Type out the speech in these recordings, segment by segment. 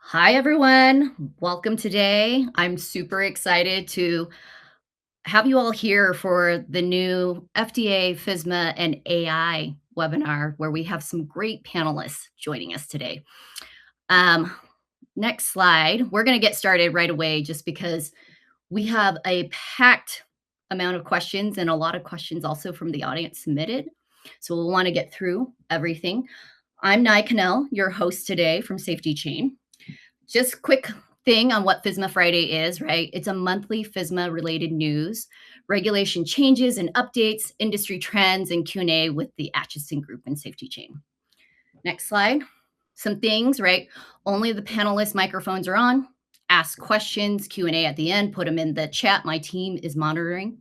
Hi, everyone. Welcome today. I'm super excited to have you all here for the new FDA, FSMA, and AI webinar, where we have some great panelists joining us today. Um, Next slide. We're going to get started right away just because we have a packed amount of questions and a lot of questions also from the audience submitted. So we'll want to get through everything. I'm Nye Cannell, your host today from SafetyChain. Just quick thing on what FSMA Friday is, right? It's a monthly FSMA related news, regulation changes and updates, industry trends, and Q&A with the Acheson Group and SafetyChain. Next slide. Some things, right? Only the panelists' microphones are on. Ask questions, Q&A at the end, put them in the chat. My team is monitoring.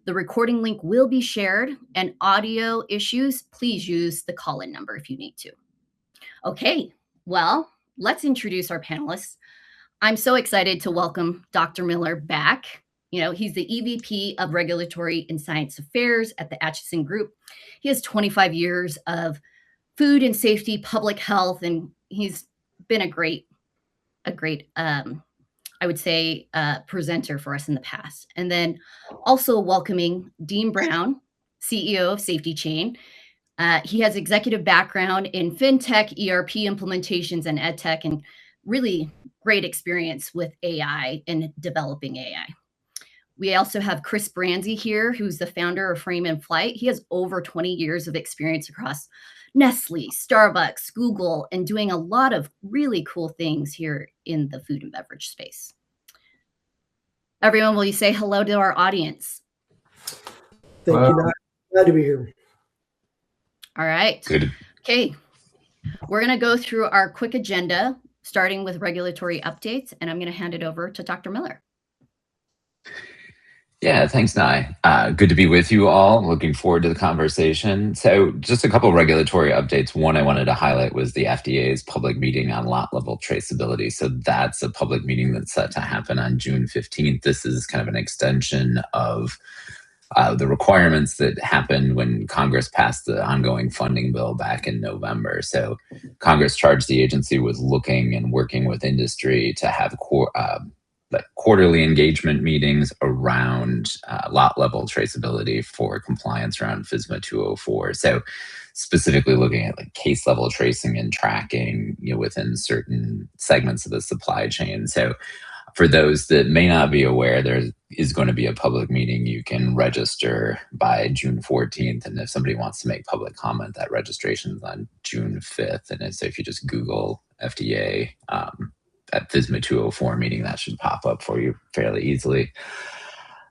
The recording link will be shared, and audio issues, please use the call-in number if you need to. Okay, well, let's introduce our panelists. I'm so excited to welcome Dr. Miller back. He's the EVP of Regulatory and Science Affairs at the Acheson Group. He has 25 years of food and safety, public health, and he's been a great, I would say, presenter for us in the past. And then also welcoming Dean Brown, CEO of SafetyChain. He has executive background in fintech, ERP implementations, and edtech, and really great experience with AI and developing AI. We also have Chris Bransey here, who's the founder of Frame and Flight. He has over 20 years of experience across Nestle, Starbucks, Google, and doing a lot of really cool things here in the food and beverage space. Everyone, will you say hello to our audience? Thank you. Glad to be here. All right. Good. Okay. We're going to go through our quick agenda, starting with regulatory updates, and I'm going to hand it over to Dr. Miller. Yeah, thanks, Nye. Good to be with you all. Looking forward to the conversation. So just a couple of regulatory updates. One I wanted to highlight was the FDA's public meeting on lot level traceability. So that's a public meeting that's set to happen on June 15th. This is kind of an extension of the requirements that happened when Congress passed the ongoing funding bill back in November. So Congress charged the agency with looking and working with industry to have quarterly engagement meetings around lot level traceability for compliance around FSMA 204. So specifically looking at case level tracing and tracking within certain segments of the supply chain. So for those that may not be aware, there is going to be a public meeting. You can register by June 14th. And if somebody wants to make public comment, that registration is on June 5th. And so if you just Google FDA at FSMA 204 meeting, that should pop up for you fairly easily.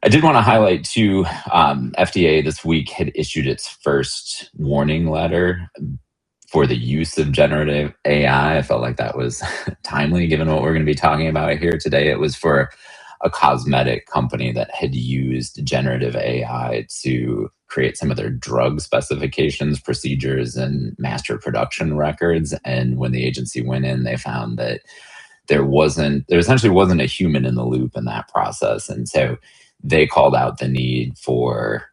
I did want to highlight too, FDA this week had issued its first warning letter for the use of generative AI. I felt like that was timely given what we're going to be talking about here today. It was for a cosmetic company that had used generative AI to create some of their drug specifications, procedures, and master production records. And when the agency went in, they found that there essentially wasn't a human in the loop in that process. And so they called out the need for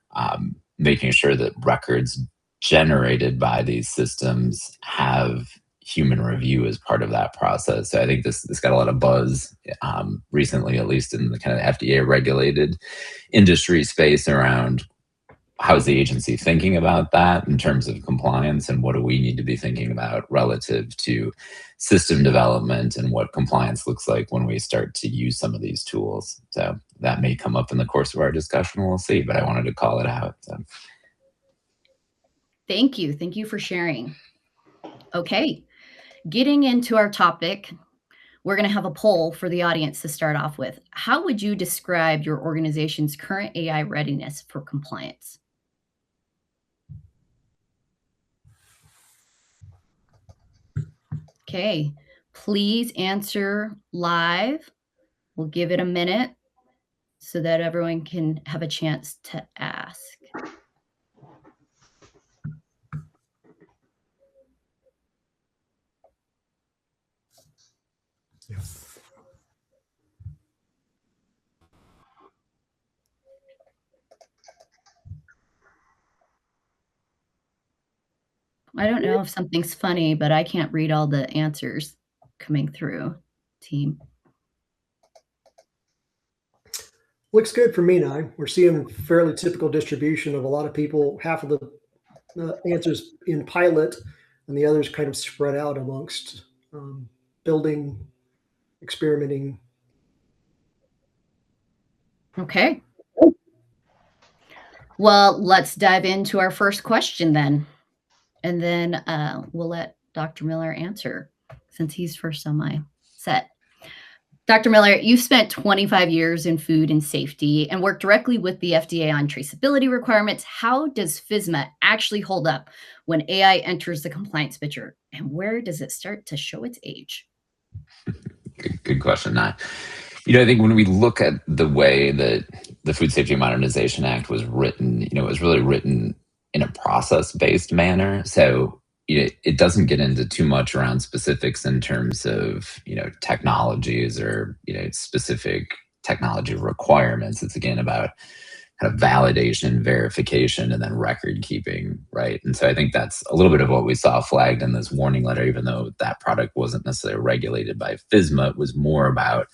making sure that records generated by these systems have human review as part of that process. So I think this got a lot of buzz recently, at least in the kind of FDA regulated industry space around how is the agency thinking about that in terms of compliance, and what do we need to be thinking about relative to system development and what compliance looks like when we start to use some of these tools. So that may come up in the course of our discussion. We'll see, but I wanted to call it out. So. Thank you. Thank you for sharing. Okay, getting into our topic, we're going to have a poll for the audience to start off with. How would you describe your organization's current AI readiness for compliance? Okay, please answer live. We'll give it a minute so that everyone can have a chance to ask. I don't know if something's funny, but I can't read all the answers coming through. team? Looks good for me now. We're seeing fairly typical distribution of a lot of people, half of the answers in pilot and the others kind of spread out amongst building, experimenting. Okay. Well, let's dive into our first question then. And then we'll let Dr. Miller answer since he's first on my set. Dr. Miller, you've spent 25 years in food and safety and worked directly with the FDA on traceability requirements. How does FSMA actually hold up when AI enters the compliance picture? And where does it start to show its age? Good question, Nat. I think when we look at the way that the Food Safety Modernization Act was written, it was really written in a process-based manner. So it doesn't get into too much around specifics in terms of technologies or specific technology requirements. It's again about kind of validation, verification, and then record keeping, right? And so I think that's a little bit of what we saw flagged in this warning letter, even though that product wasn't necessarily regulated by FSMA. It was more about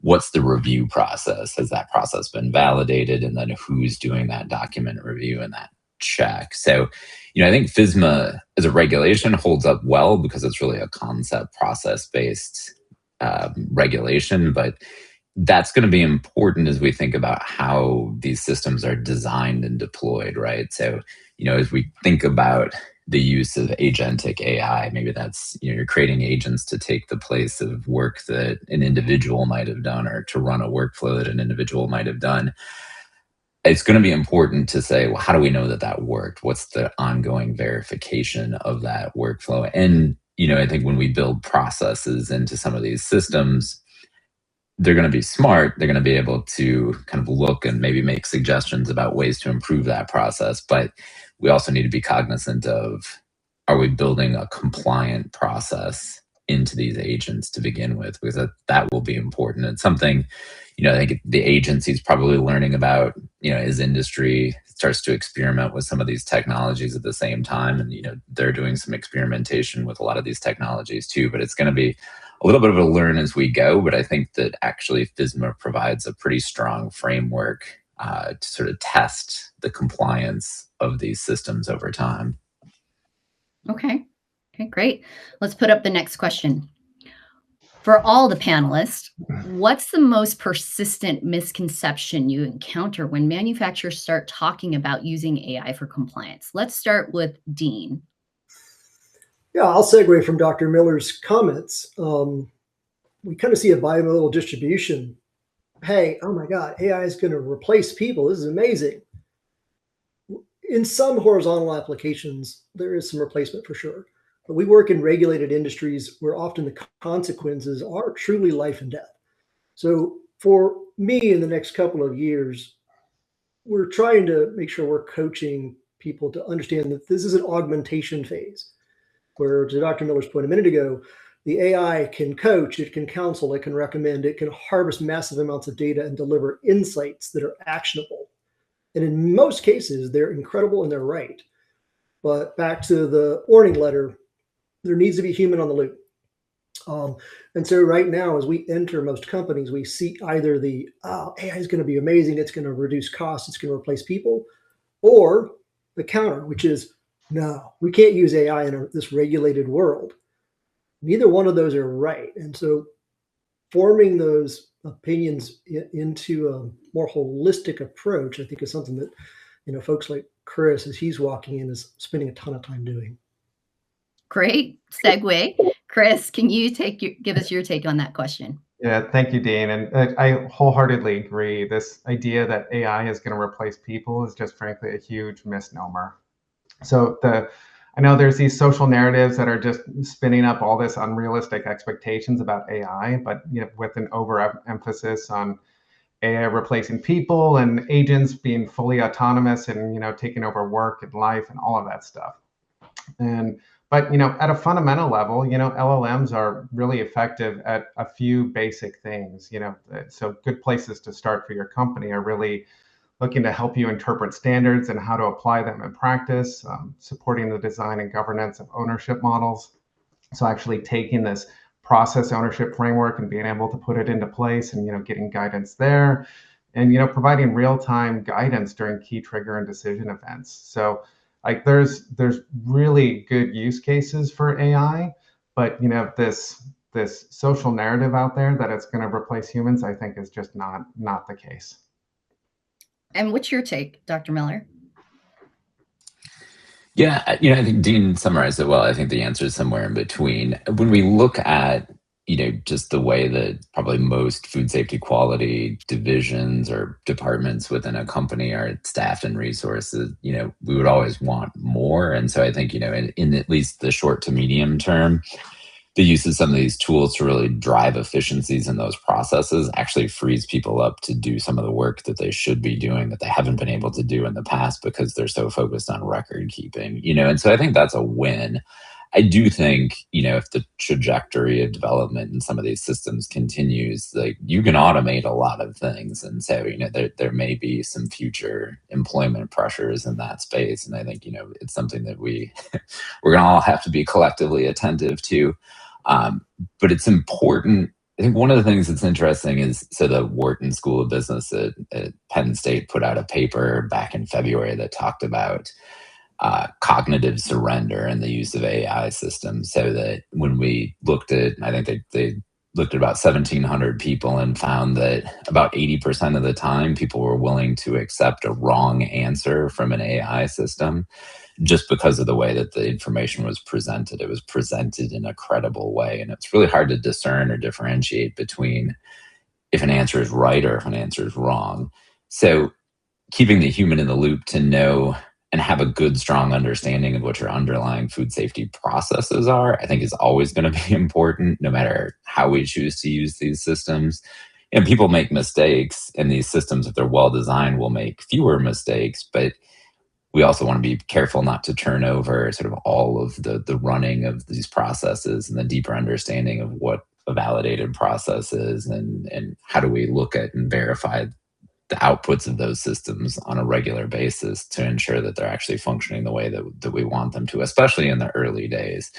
what's the review process? Has that process been validated? And then who's doing that document review and that check? So, I think FSMA as a regulation holds up well because it's really a concept process-based regulation, but that's going to be important as we think about how these systems are designed and deployed, right? So, as we think about the use of agentic AI, maybe that's, you're creating agents to take the place of work that an individual might have done or to run a workflow that an individual might have done. It's going to be important to say, well, how do we know that that worked? What's the ongoing verification of that workflow? And, I think when we build processes into some of these systems, they're going to be smart. They're going to be able to kind of look and maybe make suggestions about ways to improve that process. But we also need to be cognizant of, are we building a compliant process into these agents to begin with? Because that will be important. It's something, I think the agency's probably learning about, as industry starts to experiment with some of these technologies at the same time. And, they're doing some experimentation with a lot of these technologies too. But it's going to be a little bit of a learn as we go. But I think that actually FSMA provides a pretty strong framework to sort of test the compliance of these systems over time. Okay, great. Let's put up the next question. For all the panelists, what's the most persistent misconception you encounter when manufacturers start talking about using AI for compliance? Let's start with Dean. Yeah, I'll segue from Dr. Miller's comments. We kind of see a bimodal distribution. Hey, oh my God, AI is going to replace people. This is amazing. In some horizontal applications, there is some replacement for sure. But we work in regulated industries where often the consequences are truly life and death. So for me, in the next couple of years, we're trying to make sure we're coaching people to understand that this is an augmentation phase, where, to Dr. Miller's point a minute ago, the AI can coach, it can counsel, it can recommend, it can harvest massive amounts of data and deliver insights that are actionable. And in most cases, they're incredible and they're right. But back to the warning letter, there needs to be human on the loop. And so right now, as we enter most companies, we see either the AI is going to be amazing, it's going to reduce costs, it's going to replace people, or the counter, which is, no, we can't use AI in this regulated world. Neither one of those are right. And so forming those opinions into a more holistic approach, I think, is something that, folks like Chris, as he's walking in, is spending a ton of time doing. Great segue. Chris, can you give us your take on that question? Yeah, thank you, Dean. And I wholeheartedly agree. This idea that AI is going to replace people is just frankly a huge misnomer. So I know there's these social narratives that are just spinning up all this unrealistic expectations about AI, but with an overemphasis on AI replacing people and agents being fully autonomous and taking over work and life and all of that stuff. But at a fundamental level, LLMs are really effective at a few basic things. So good places to start for your company are really looking to help you interpret standards and how to apply them in practice, supporting the design and governance of ownership models. So actually taking this process ownership framework and being able to put it into place and getting guidance there, and providing real-time guidance during key trigger and decision events. So like there's really good use cases for AI, but this social narrative out there that it's going to replace humans, I think is just not the case. And what's your take, Dr. Miller? Yeah, I think Dean summarized it well. I think the answer is somewhere in between. When we look at, just the way that probably most food safety quality divisions or departments within a company are staffed and resources, we would always want more. And so I think, in at least the short to medium term, the use of some of these tools to really drive efficiencies in those processes actually frees people up to do some of the work that they should be doing that they haven't been able to do in the past because they're so focused on record keeping, and so I think that's a win. I do think, if the trajectory of development in some of these systems continues, like you can automate a lot of things. And so, there may be some future employment pressures in that space. And I think, it's something that we're going to all have to be collectively attentive to. But it's important. I think one of the things that's interesting is, so the Wharton School of Business at Penn State put out a paper back in February that talked about cognitive surrender and the use of AI systems. So that when we looked at, I think they looked at about 1,700 people and found that about 80% of the time people were willing to accept a wrong answer from an AI system just because of the way that the information was presented. It was presented in a credible way. And it's really hard to discern or differentiate between if an answer is right or if an answer is wrong. So keeping the human in the loop to know and have a good, strong understanding of what your underlying food safety processes are, I think is always going to be important, no matter how we choose to use these systems. And people make mistakes, and these systems, if they're well designed, will make fewer mistakes. But we also want to be careful not to turn over sort of all of the running of these processes and the deeper understanding of what a validated process is, and how do we look at and verify the outputs of those systems on a regular basis to ensure that they're actually functioning the way that we want them to, especially in the early days.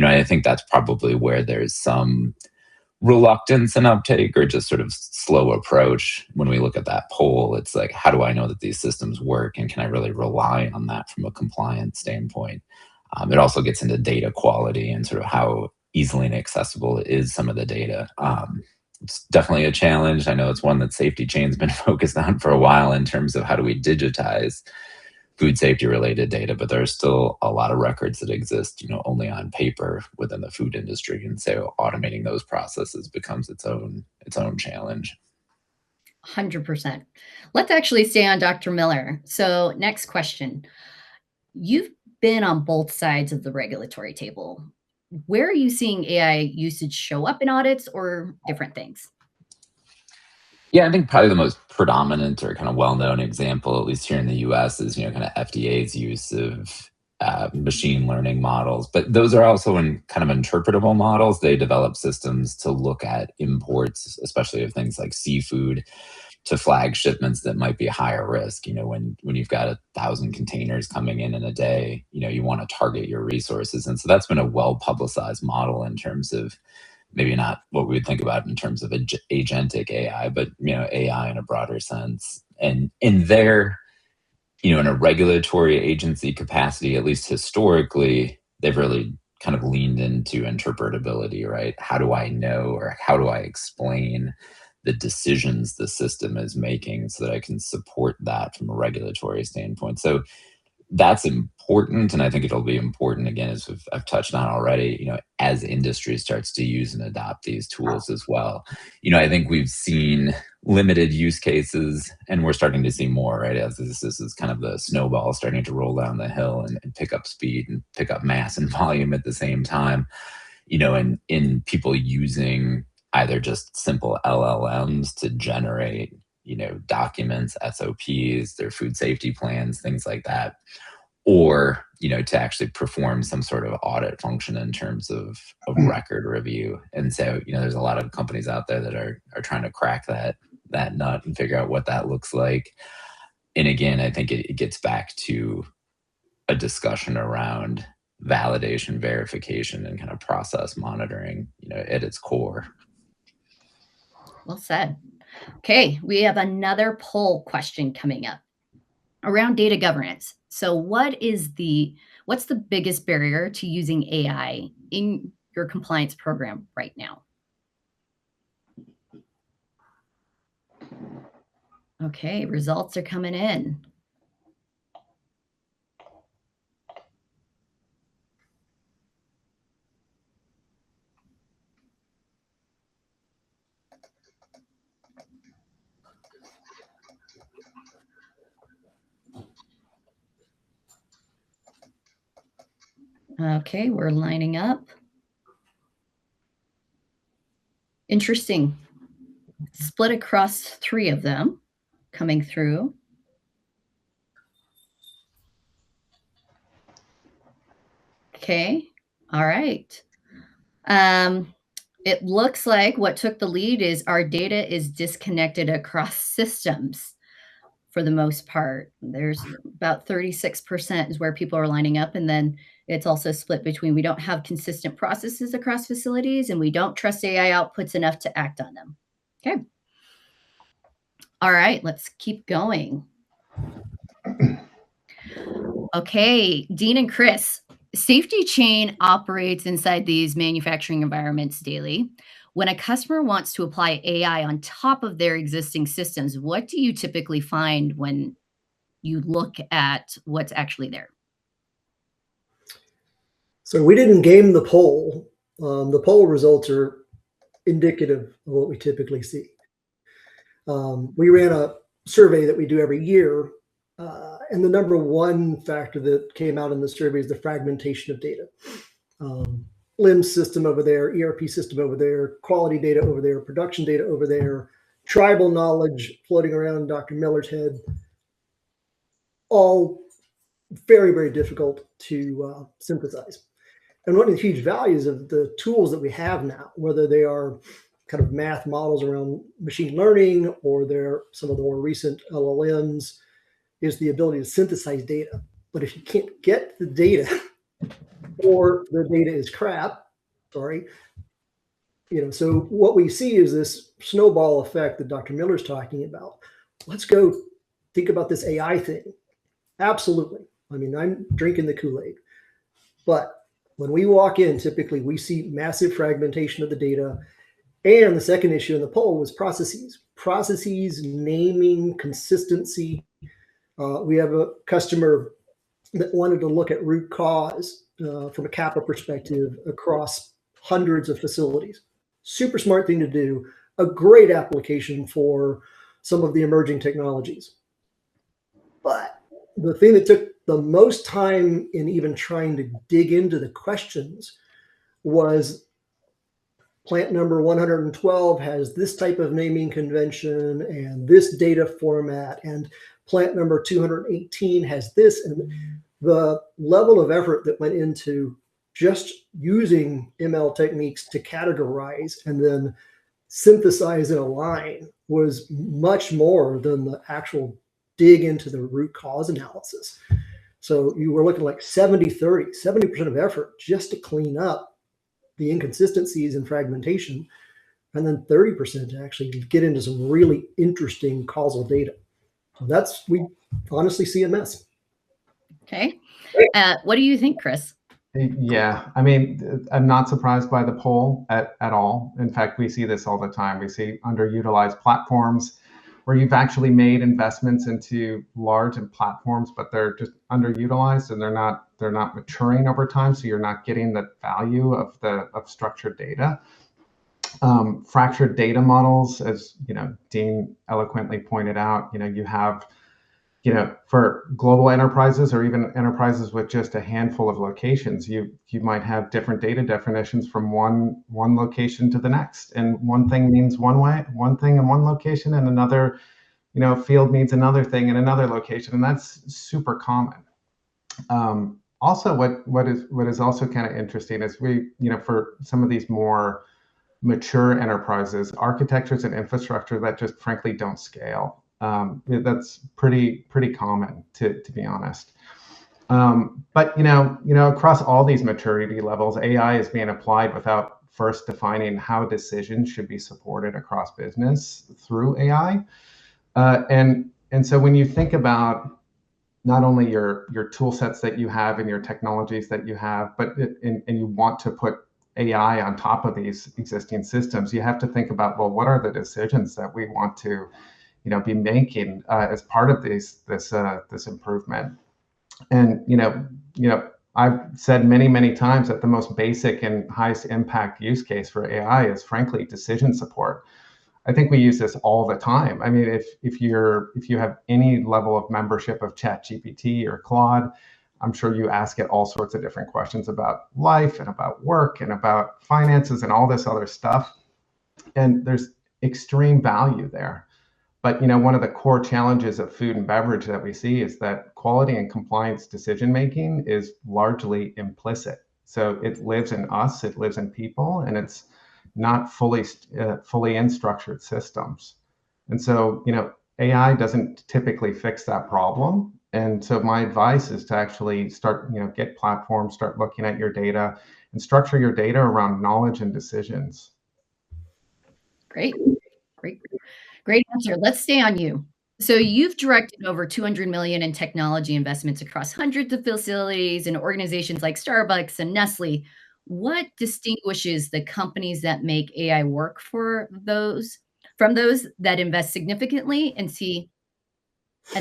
I think that's probably where there's some reluctance and uptake, or just sort of slow approach. When we look at that poll, it's like, how do I know that these systems work, and can I really rely on that from a compliance standpoint? It also gets into data quality and sort of how easily inaccessible is some of the data. It's definitely a challenge. I know it's one that SafetyChain's been focused on for a while in terms of how do we digitize food safety related data, but there's still a lot of records that exist, only on paper within the food industry. And so automating those processes becomes its own challenge. 100%. Let's actually stay on Dr. Miller. So next question. You've been on both sides of the regulatory table. Where are you seeing AI usage show up in audits, or different things? Yeah, I think probably the most predominant or kind of well-known example, at least here in the US, is kind of FDA's use of machine learning models. But those are also in kind of interpretable models. They develop systems to look at imports, especially of things like seafood, to flag shipments that might be higher risk. When you've got 1,000 containers coming in a day, you want to target your resources. And so that's been a well-publicized model in terms of maybe not what we would think about in terms of agentic AI, but AI in a broader sense. And in there, in a regulatory agency capacity, at least historically, they've really kind of leaned into interpretability, right? How do I know, or how do I explain the decisions the system is making so that I can support that from a regulatory standpoint? So that's important, and I think it'll be important again, as I've touched on already, as industry starts to use and adopt these tools as well. I think we've seen limited use cases, and we're starting to see more, right? As this is kind of the snowball starting to roll down the hill and pick up speed and pick up mass and volume at the same time, and in people using either just simple LLMs to generate documents, SOPs, their food safety plans, things like that, or to actually perform some sort of audit function in terms of record review. And so there's a lot of companies out there that are trying to crack that nut and figure out what that looks like. And again, I think it gets back to a discussion around validation, verification, and kind of process monitoring, at its core. Well said. Okay, we have another poll question coming up around data governance. So what's the biggest barrier to using AI in your compliance program right now? Okay, results are coming in. Okay, we're lining up. Interesting. Split across 3 of them coming through. Okay, all right. It looks like what took the lead is our data is disconnected across systems for the most part. There's about 36% is where people are lining up, and then it's also split between we don't have consistent processes across facilities, and we don't trust AI outputs enough to act on them. Okay. All right, let's keep going. Okay, Dean and Chris, SafetyChain operates inside these manufacturing environments daily. When a customer wants to apply AI on top of their existing systems, what do you typically find when you look at what's actually there? So we didn't game the poll. The poll results are indicative of what we typically see. We ran a survey that we do every year, and the number one factor that came out in the survey is the fragmentation of data. LIMS system over there, ERP system over there, quality data over there, production data over there, tribal knowledge floating around in Dr. Miller's head, all very, very difficult to synthesize. And one of the huge values of the tools that we have now, whether they are kind of math models around machine learning or they're some of the more recent LLMs, is the ability to synthesize data. But if you can't get the data or the data is crap, sorry, so what we see is this snowball effect that Dr. Miller's talking about. Let's go think about this AI thing. Absolutely. I mean, I'm drinking the Kool-Aid. But when we walk in, typically we see massive fragmentation of the data. And the second issue in the poll was processes. Processes, naming, consistency. We have a customer that wanted to look at root cause from a CAPA perspective across hundreds of facilities. Super smart thing to do. A great application for some of the emerging technologies. But the thing that took the most time in even trying to dig into the questions was plant number 112 has this type of naming convention and this data format, and plant number 218 has this. And the level of effort that went into just using ML techniques to categorize and then synthesize in a line was much more than the actual dig into the root cause analysis. So you were looking like 70-30, 70% of effort just to clean up the inconsistencies and fragmentation, and then 30% to actually get into some really interesting causal data. So we honestly see a mess. Okay. What do you think, Chris? Yeah, I mean, I'm not surprised by the poll at all. In fact, we see this all the time. We see underutilized platforms where you've actually made investments into large platforms, but they're just underutilized and they're not maturing over time. So you're not getting the value of structured data. Fractured data models, as Dean eloquently pointed out, you have for global enterprises or even enterprises with just a handful of locations, you might have different data definitions from one location to the next, and one thing means one thing in one location, and another field means another thing in another location, and that's super common. Also, what is also kind of interesting is we for some of these more mature enterprises, architectures and infrastructure that just frankly don't scale. That's pretty common, to be honest. But across all these maturity levels, AI is being applied without first defining how decisions should be supported across business through AI. And so when you think about not only your tool sets that you have and your technologies that you have, but and you want to put AI on top of these existing systems, you have to think about, well, what are the decisions that we want to be making as part of this improvement? And I've said many times that the most basic and highest impact use case for AI is frankly decision support. I think we use this all the time. I mean, if you have any level of membership of ChatGPT or Claude, I'm sure you ask it all sorts of different questions about life and about work and about finances and all this other stuff. And there's extreme value there. But one of the core challenges of food and beverage that we see is that quality and compliance decision making is largely implicit. So it lives in us, it lives in people, and it's not fully in structured systems. And so AI doesn't typically fix that problem. And so my advice is to actually start get platforms, start looking at your data, and structure your data around knowledge and decisions. Great answer. Let's stay on you. So you've directed over 200 million in technology investments across hundreds of facilities and organizations like Starbucks and Nestle. What distinguishes the companies that make AI work from those that invest significantly and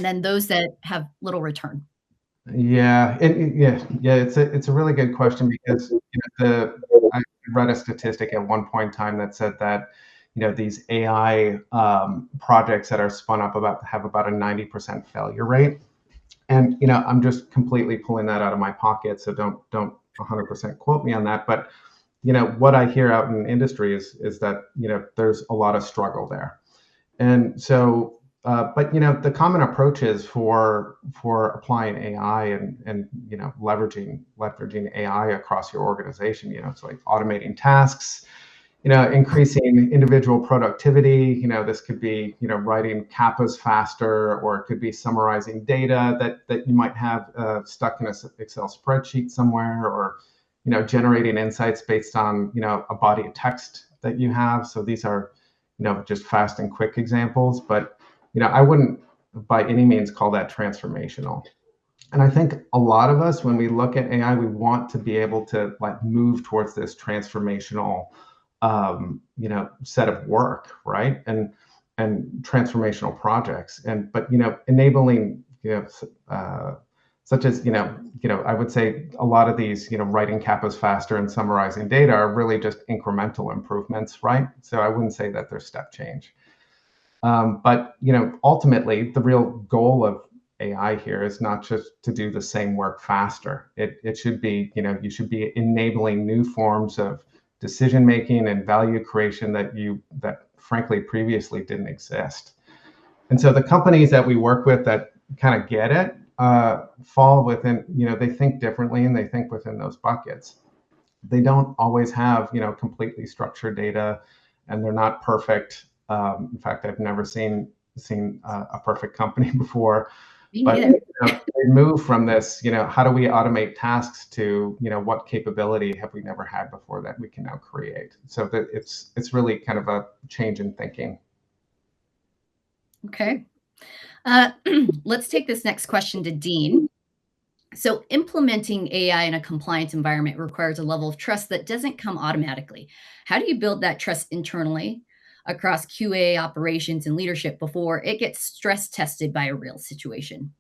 then those that have little return? Yeah, it's a really good question because I read a statistic at one point in time that said that these AI projects that are spun up have about a 90% failure rate, and I'm just completely pulling that out of my pocket, so don't 100% quote me on that. But what I hear out in industry is that there's a lot of struggle there, and so. But the common approaches for applying AI and leveraging AI across your organization, it's like automating tasks, increasing individual productivity. This could be writing CAPAs faster, or it could be summarizing data that you might have stuck in a Excel spreadsheet somewhere, or generating insights based on a body of text that you have. So these are just fast and quick examples, but I wouldn't by any means call that transformational. And I think a lot of us, when we look at AI, we want to be able to move towards this transformational, set of work, right? And transformational projects. But enabling, such as I would say a lot of these, writing CAPAs faster and summarizing data are really just incremental improvements, right? So I wouldn't say that they're step change. But ultimately, the real goal of AI here is not just to do the same work faster. It should be, you should be enabling new forms of decision making and value creation that frankly previously didn't exist. And so the companies that we work with that kind of get it fall within, they think differently and they think within those buckets. They don't always have completely structured data, and they're not perfect. In fact, I've never seen a perfect company before. But they move from this, how do we automate tasks to, what capability have we never had before that we can now create? So that it's really kind of a change in thinking. Okay. Let's take this next question to Dean. So implementing AI in a compliance environment requires a level of trust that doesn't come automatically. How do you build that trust internally across QA operations and leadership before it gets stress tested by a real situation?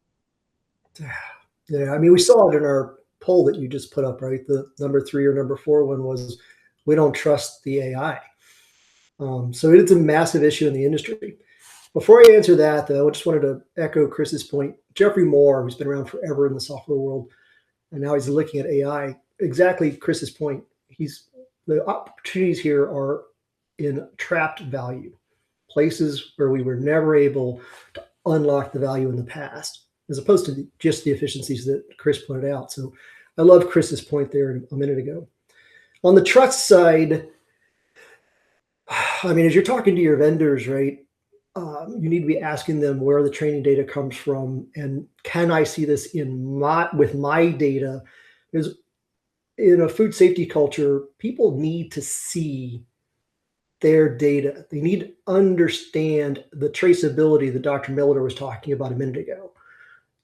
Yeah, I mean, we saw it in our poll that you just put up, right? The number 3 or number 4 one was, we don't trust the AI. So it's a massive issue in the industry. Before I answer that, though, I just wanted to echo Chris's point. Jeffrey Moore, who's been around forever in the software world, and now he's looking at AI. Exactly Chris's point. The opportunities here are in trapped value, places where we were never able to unlock the value in the past, as opposed to just the efficiencies that Chris pointed out. So I love Chris's point there a minute ago. On the trust side, I mean, as you're talking to your vendors, right, you need to be asking them where the training data comes from, and can I see this with my data? Because in a food safety culture, people need to see their data. They need to understand the traceability that Dr. Miller was talking about a minute ago.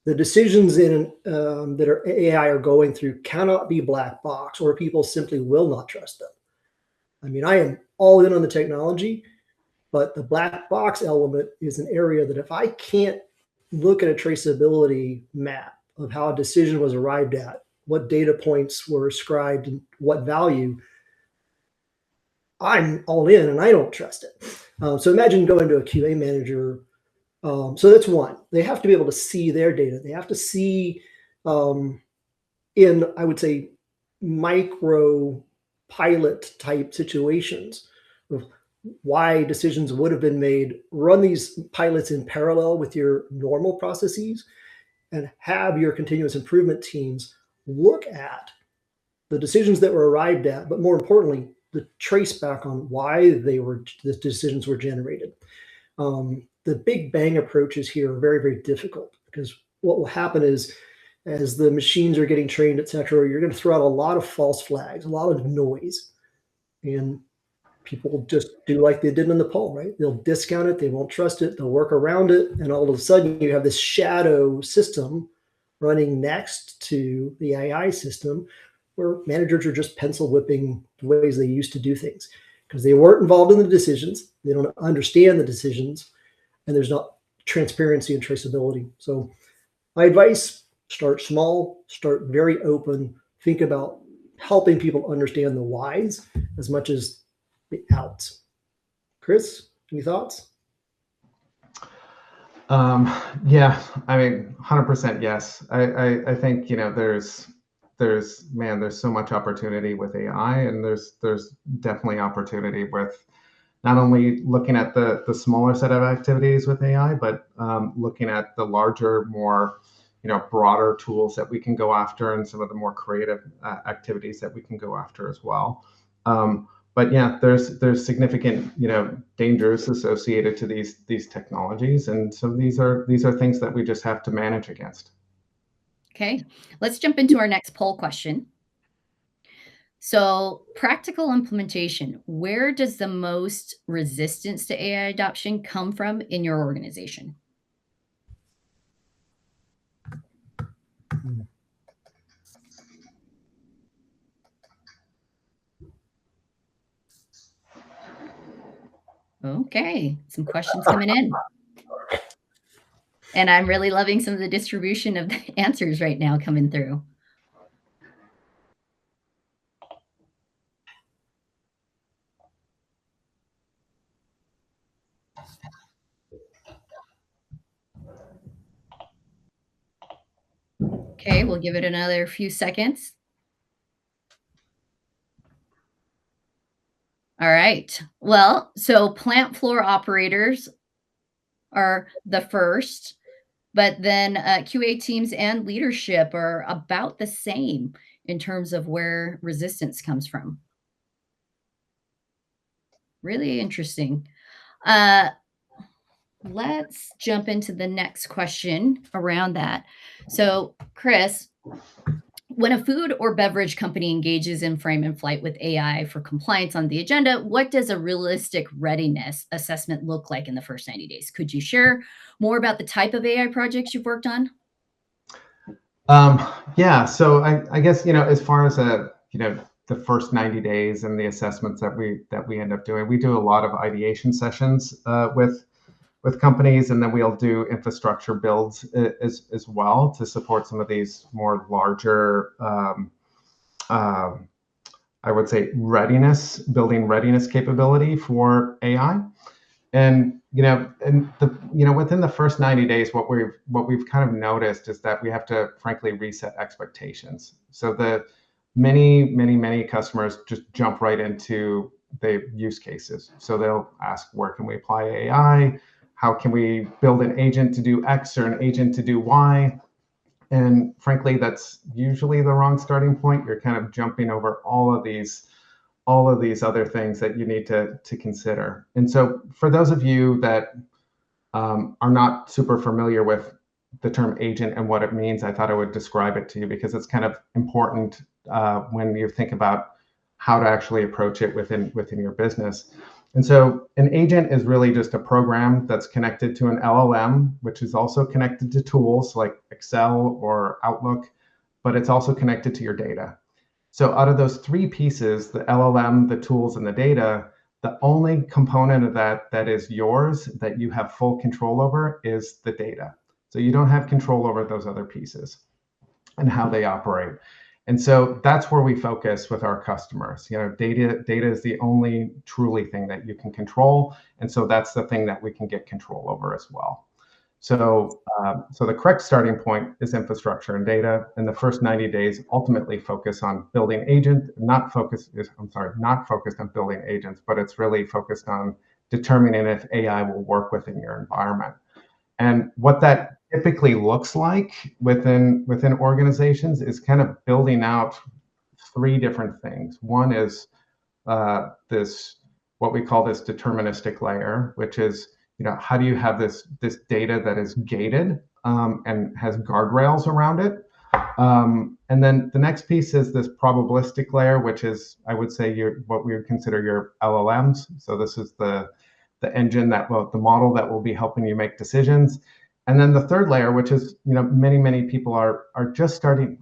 The decisions that are AI are going through cannot be black box, or people simply will not trust them. I mean, I am all in on the technology, but the black box element is an area that if I can't look at a traceability map of how a decision was arrived at, what data points were ascribed and what value, I'm all in and I don't trust it. So imagine going to a QA manager. So that's one. They have to be able to see their data. They have to see in, I would say, micro pilot type situations of why decisions would have been made, run these pilots in parallel with your normal processes, and have your continuous improvement teams look at the decisions that were arrived at, but more importantly, the trace back on why the decisions were generated. The big bang approaches here are very, very difficult, because what will happen is, as the machines are getting trained, et cetera, you're going to throw out a lot of false flags, a lot of noise, and people will just do like they did in the poll, right? They'll discount it, they won't trust it, they'll work around it, and all of a sudden you have this shadow system running next to the AI system, where managers are just pencil whipping the ways they used to do things because they weren't involved in the decisions. They don't understand the decisions, and there's not transparency and traceability. So my advice, start small, start very open, think about helping people understand the whys as much as the outs. Chris, any thoughts? Yeah, I mean, 100% yes. I think, there's so much opportunity with AI, and there's definitely opportunity with not only looking at the smaller set of activities with AI, but looking at the larger, more broader tools that we can go after, and some of the more creative activities that we can go after as well. But yeah, there's significant dangers associated to these technologies, and so these are things that we just have to manage against. Okay, let's jump into our next poll question. So, practical implementation, where does the most resistance to AI adoption come from in your organization? Okay, some questions coming in. And I'm really loving some of the distribution of the answers right now coming through. Okay, we'll give it another few seconds. All right. Well, so plant floor operators are the first, but then QA teams and leadership are about the same in terms of where resistance comes from. Really interesting. Let's jump into the next question around that. So, Chris, when a food or beverage company engages in frame and flight with AI for compliance on the agenda, what does a realistic readiness assessment look like in the first 90 days? Could you share more about the type of AI projects you've worked on? Yeah, so I guess as far as the first 90 days and the assessments that we end up doing, we do a lot of ideation sessions with companies, and then we'll do infrastructure builds as well to support some of these more larger, I would say, building readiness capability for AI. And within the first 90 days, what we've kind of noticed is that we have to frankly reset expectations. So the many customers just jump right into the use cases. So they'll ask, where can we apply AI? How can we build an agent to do X or an agent to do Y? And frankly, that's usually the wrong starting point. You're kind of jumping over all of these other things that you need to consider. And so for those of you that are not super familiar with the term agent and what it means, I thought I would describe it to you because it's kind of important when you think about how to actually approach it within your business. And so an agent is really just a program that's connected to an LLM, which is also connected to tools like Excel or Outlook, but it's also connected to your data. So out of those three pieces, the LLM, the tools, and the data, the only component of that is yours, that you have full control over, is the data. So you don't have control over those other pieces and how they operate. And so that's where we focus with our customers. Data is the only truly thing that you can control. And so that's the thing that we can get control over as well. So the correct starting point is infrastructure and data. And the first 90 days ultimately focus on building agents, not focused on building agents, but it's really focused on determining if AI will work within your environment. And what that typically looks like within organizations is kind of building out three different things. One is this, what we call this deterministic layer, which is, how do you have this data that is gated and has guardrails around it? And then the next piece is this probabilistic layer, which is, I would say, what we would consider your LLMs. So this is the engine the model that will be helping you make decisions. And then the third layer, which is, many people are just starting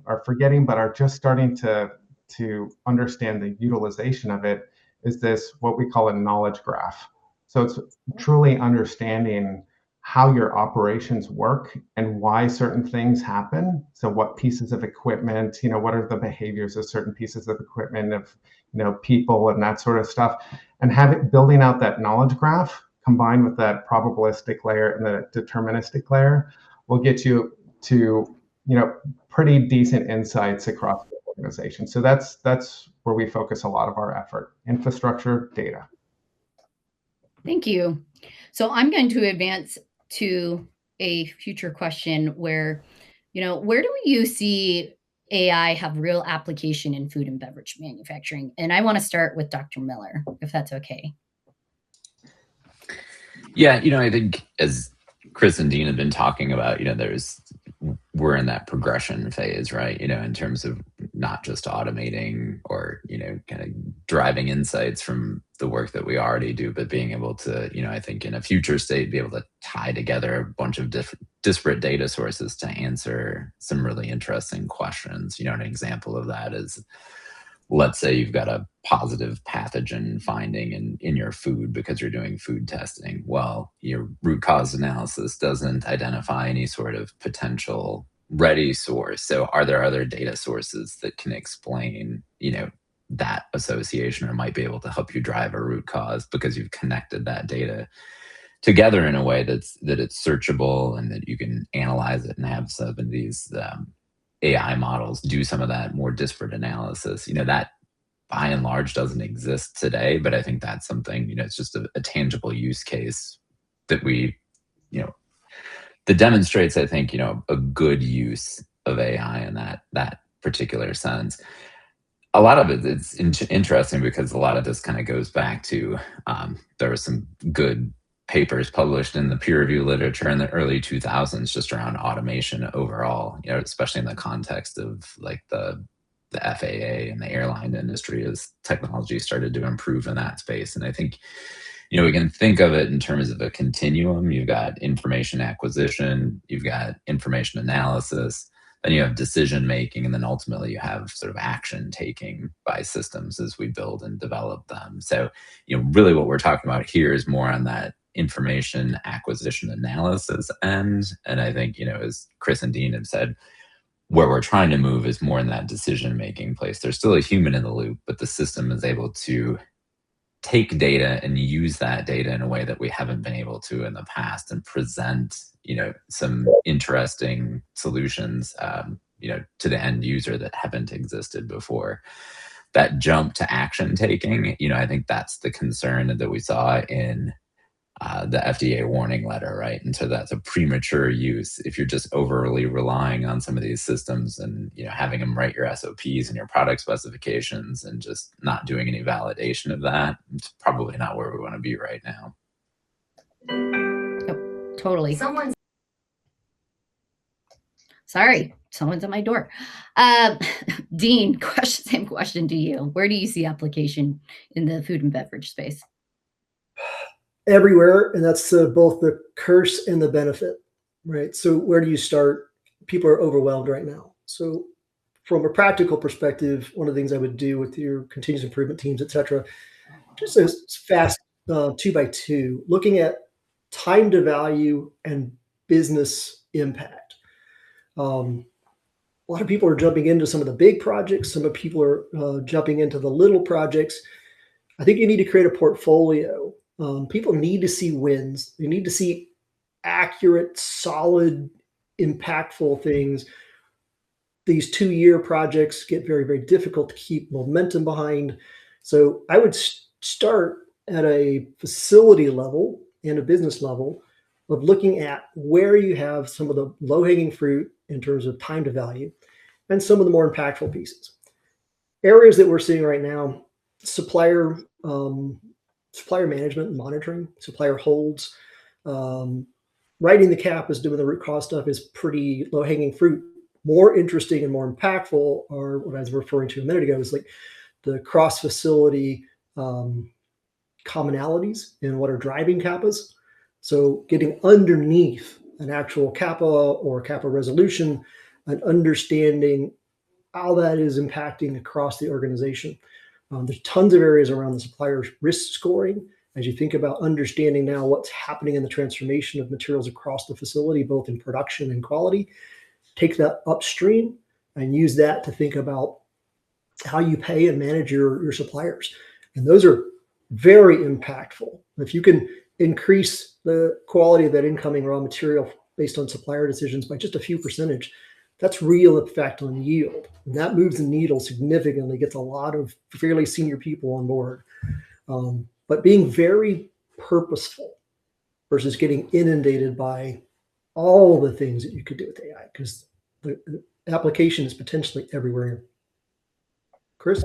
to understand the utilization of it, is this, what we call a knowledge graph. So it's truly understanding how your operations work and why certain things happen. So what pieces of equipment, what are the behaviors of certain pieces of equipment, of people and that sort of stuff, and building out that knowledge graph combined with that probabilistic layer and the deterministic layer will get you to pretty decent insights across the organization. So that's where we focus a lot of our effort: infrastructure, data. Thank you. So I'm going to advance to a future question where, where do you see AI have real application in food and beverage manufacturing? And I want to start with Dr. Miller, if that's okay. Yeah, I think as Chris and Dean have been talking about, we're in that progression phase, right? In terms of not just automating or, kind of driving insights from the work that we already do, but being able to, I think in a future state, be able to tie together a bunch of disparate data sources to answer some really interesting questions. An example of that is, let's say you've got a positive pathogen finding in your food because you're doing food testing. Well, your root cause analysis doesn't identify any sort of potential ready source. So are there other data sources that can explain, that association, or might be able to help you drive a root cause because you've connected that data together in a way that it's searchable and that you can analyze it and have some of these AI models do some of that more disparate analysis. That by and large doesn't exist today, but I think that's something, it's just a tangible use case that that demonstrates, I think, a good use of AI in that particular sense. A lot of it's interesting because a lot of this kind of goes back to, there were some good papers published in the peer review literature in the early 2000s just around automation overall, especially in the context of like the FAA and the airline industry as technology started to improve in that space. And I think, we can think of it in terms of a continuum. You've got information acquisition, you've got information analysis, then you have decision making, and then ultimately you have sort of action taking by systems as we build and develop them. So, really what we're talking about here is more on that information acquisition analysis end. And I think, as Chris and Dean have said, where we're trying to move is more in that decision making place. There's still a human in the loop, but the system is able to take data and use that data in a way that we haven't been able to in the past and present, some interesting solutions, to the end user that haven't existed before. That jump to action taking, I think that's the concern that we saw in the FDA warning letter, right? And so that's a premature use. If you're just overly relying on some of these systems and having them write your SOPs and your product specifications and just not doing any validation of that, it's probably not where we want to be right now. Totally. Sorry, someone's at my door. Dean, same question to you. Where do you see application in the food and beverage space? Everywhere, and that's both the curse and the benefit, right? So where do you start? People are overwhelmed right now. So from a practical perspective, one of the things I would do with your continuous improvement teams, et cetera, just a fast 2x2, looking at time to value and business impact. A lot of people are jumping into some of the big projects. Some of people are jumping into the little projects. I think you need to create a portfolio. People need to see wins. They need to see accurate, solid, impactful things. These 2-year projects get very, very difficult to keep momentum behind. So I would start at a facility level and a business level of looking at where you have some of the low-hanging fruit in terms of time to value and some of the more impactful pieces. Areas that we're seeing right now, supplier management and monitoring, supplier holds, writing the cap is doing the root cause stuff is pretty low-hanging fruit. More interesting and more impactful are what I was referring to a minute ago, is like the cross-facility commonalities in what are driving CAPAs. So getting underneath an actual CAPA or CAPA resolution and understanding how that is impacting across the organization. There's tons of areas around the supplier risk scoring as you think about understanding now what's happening in the transformation of materials across the facility, both in production and quality. Take that upstream and use that to think about how you pay and manage your suppliers. And those are very impactful. If you can increase the quality of that incoming raw material based on supplier decisions by just a few percentage, that's real effect on yield. And that moves the needle significantly, gets a lot of fairly senior people on board. But being very purposeful versus getting inundated by all the things that you could do with AI, because the application is potentially everywhere. Chris?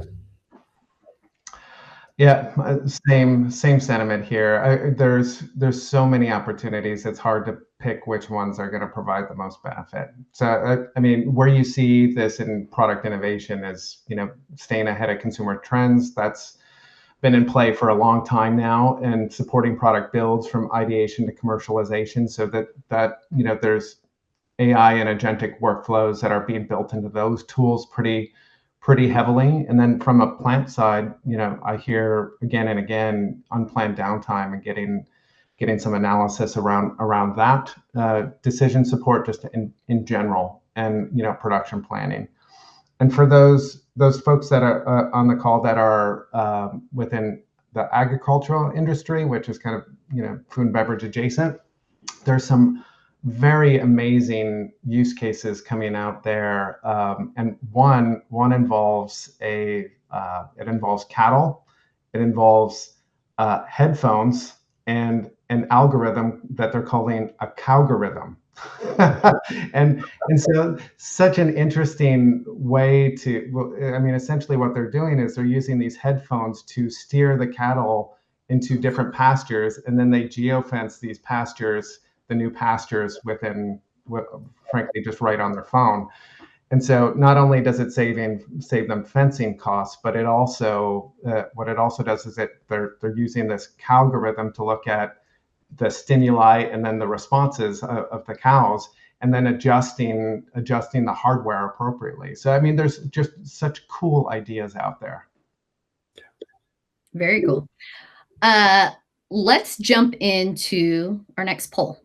Yeah, same sentiment here. There's so many opportunities. It's hard to pick which ones are going to provide the most benefit. So I mean, where you see this in product innovation is, staying ahead of consumer trends. That's been in play for a long time now, and supporting product builds from ideation to commercialization, so that there's AI and agentic workflows that are being built into those tools pretty heavily. And then from a plant side, I hear again and again unplanned downtime and getting some analysis around that, decision support just in general, and production planning. And for those folks that are on the call that are within the agricultural industry, which is kind of food and beverage adjacent, there's some very amazing use cases coming out there, and one involves it involves cattle, it involves headphones, and an algorithm that they're calling a cowgorithm. and so such an interesting way to, I mean, essentially what they're doing is they're using these headphones to steer the cattle into different pastures, and then they geofence these pastures, the new pastures, within, frankly, just right on their phone. And so not only does it save them fencing costs, but it also what it also does is they're using this cowgorithm to look at the stimuli and then the responses of the cows, and then adjusting the hardware appropriately. So I mean, there's just such cool ideas out there. Very cool. Let's jump into our next poll.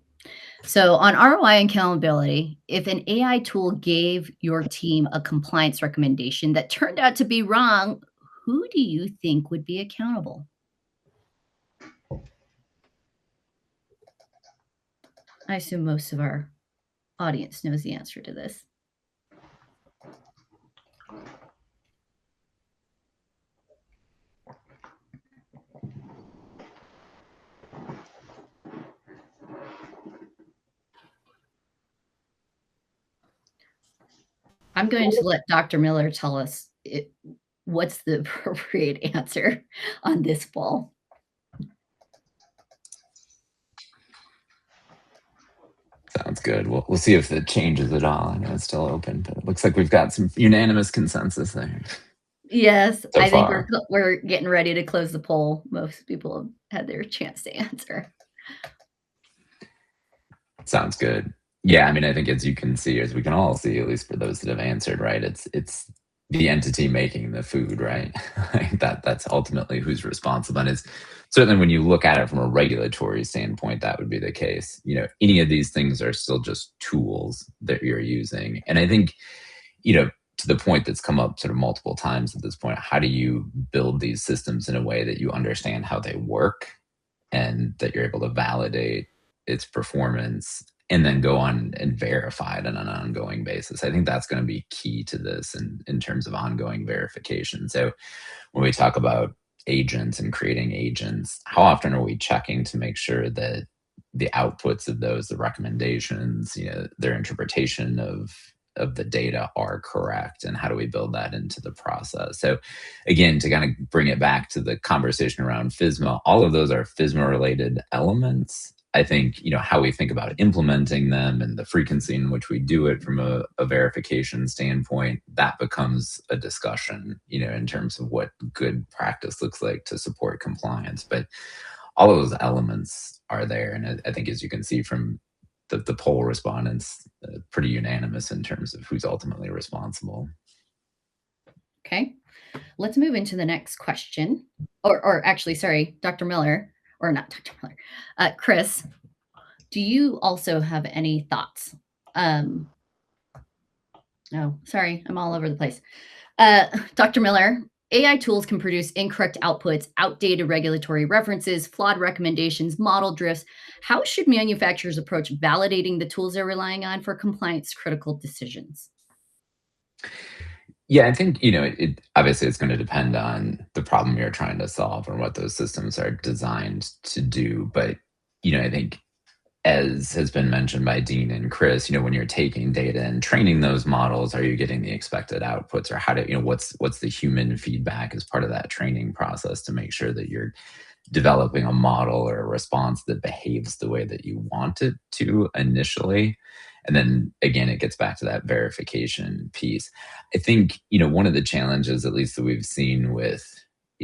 So on ROI and accountability, if an AI tool gave your team a compliance recommendation that turned out to be wrong, who do you think would be accountable? I assume most of our audience knows the answer to this. I'm going to let Dr. Miller tell us what's the appropriate answer on this poll. Sounds good. We'll see if it changes at all. I know it's still open, but it looks like we've got some unanimous consensus there Yes, so I think far. we're getting ready to close the poll. Most people have had their chance to answer. Sounds good. Yeah, I mean, I think as you can see, as we can all see, at least for those that have answered, right? It's the entity making the food, right? Like that's ultimately who's responsible. And it's certainly when you look at it from a regulatory standpoint, that would be the case. Any of these things are still just tools that you're using. And I think, to the point that's come up sort of multiple times at this point, how do you build these systems in a way that you understand how they work and that you're able to validate its performance and then go on and verify it on an ongoing basis? I think that's going to be key to this in terms of ongoing verification. So when we talk about agents and creating agents, how often are we checking to make sure that the outputs of those, the recommendations, their interpretation of the data are correct, and how do we build that into the process? So again, to kind of bring it back to the conversation around FSMA, all of those are FSMA related elements. I think, how we think about implementing them and the frequency in which we do it from a verification standpoint, that becomes a discussion, in terms of what good practice looks like to support compliance. But all of those elements are there. And I think, as you can see from the poll respondents, pretty unanimous in terms of who's ultimately responsible. Okay, let's move into the next question. Or actually, sorry, Dr. Miller, or not Dr. Miller, Chris, do you also have any thoughts? Oh, sorry, I'm all over the place. Dr. Miller, AI tools can produce incorrect outputs, outdated regulatory references, flawed recommendations, model drifts. How should manufacturers approach validating the tools they're relying on for compliance critical decisions? Yeah, I think, it obviously it's going to depend on the problem you're trying to solve and what those systems are designed to do. But, I think, as has been mentioned by Dean and Chris, when you're taking data and training those models, are you getting the expected outputs, or what's the human feedback as part of that training process to make sure that you're developing a model or a response that behaves the way that you want it to initially? And then again, it gets back to that verification piece. I think, one of the challenges, at least that we've seen with,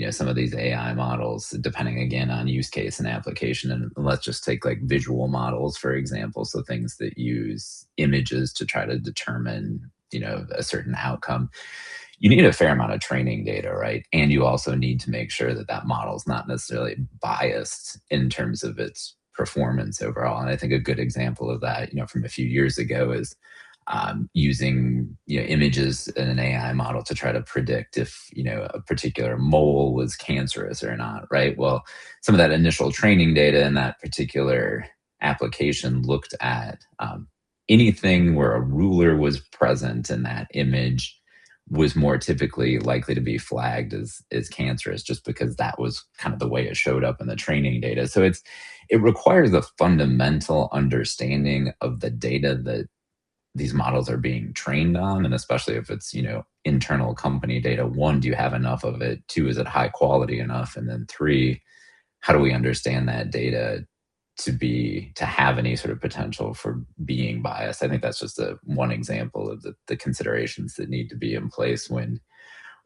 some of these AI models, depending again on use case and application, and let's just take like visual models, for example. So things that use images to try to determine, a certain outcome. You need a fair amount of training data, right? And you also need to make sure that that model is not necessarily biased in terms of its performance overall. And I think a good example of that, from a few years ago is using images in an AI model to try to predict if a particular mole was cancerous or not, right? Well, some of that initial training data in that particular application looked at anything where a ruler was present in that image was more typically likely to be flagged as cancerous, just because that was kind of the way it showed up in the training data. So it requires a fundamental understanding of the data that these models are being trained on, and especially if it's internal company data. One, do you have enough of it? Two, is it high quality enough? And then three, how do we understand that data to have any sort of potential for being biased? I think that's just one example of the considerations that need to be in place when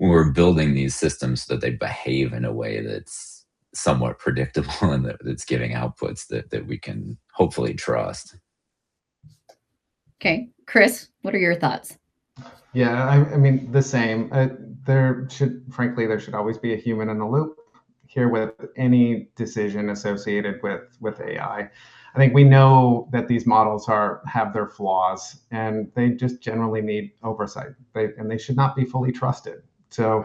we're building these systems so that they behave in a way that's somewhat predictable and that's giving outputs that we can hopefully trust. Okay, Chris, what are your thoughts? Yeah, I mean, the same. There should always be a human in the loop here with any decision associated with AI. I think we know that these models have their flaws, and they just generally need oversight. They should not be fully trusted. So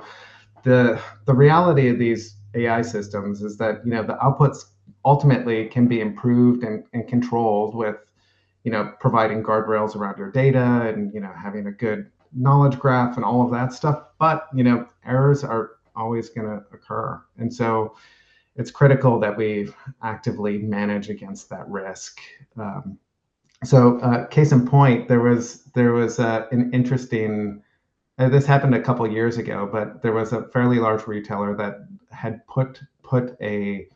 the reality of these AI systems is that the outputs ultimately can be improved and controlled with providing guardrails around your data and having a good knowledge graph and all of that stuff. But errors are always going to occur, and so it's critical that we actively manage against that risk. Case in point, there was an interesting. This happened a couple of years ago, but there was a fairly large retailer that had put a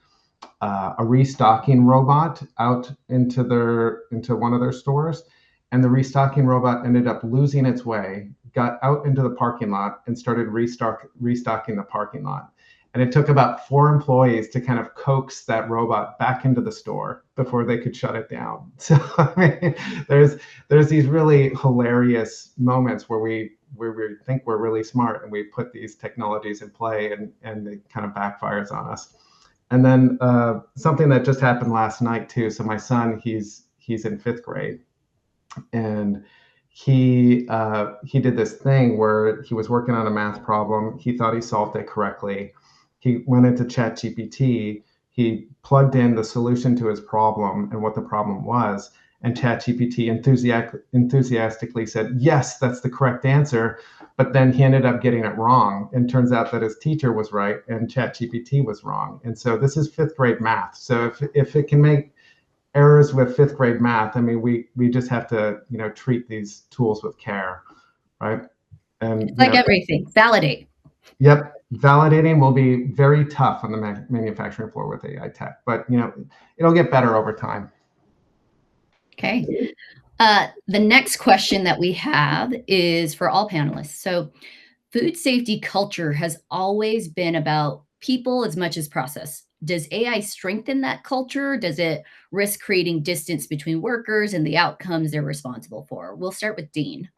a restocking robot out into one of their stores, and the restocking robot ended up losing its way, got out into the parking lot, and started restocking the parking lot. And it took about 4 employees to kind of coax that robot back into the store before they could shut it down. So I mean, there's these really hilarious moments where we think we're really smart and we put these technologies in play, and it kind of backfires on us. And then something that just happened last night too. So my son, he's in 5th grade, and he did this thing where he was working on a math problem. He thought he solved it correctly. He went into ChatGPT. He plugged in the solution to his problem and what the problem was, and ChatGPT enthusiastically said, "Yes, that's the correct answer." But then he ended up getting it wrong. And turns out that his teacher was right and ChatGPT was wrong. And so this is 5th grade math. So if it can make errors with 5th grade math, I mean, we just have to, treat these tools with care, right? And it's like everything, validate. Yep. Validating will be very tough on the manufacturing floor with AI tech, but it'll get better over time. Okay. The next question that we have is for all panelists. So food safety culture has always been about people as much as process. Does AI strengthen that culture? Does it risk creating distance between workers and the outcomes they're responsible for? We'll start with Dean.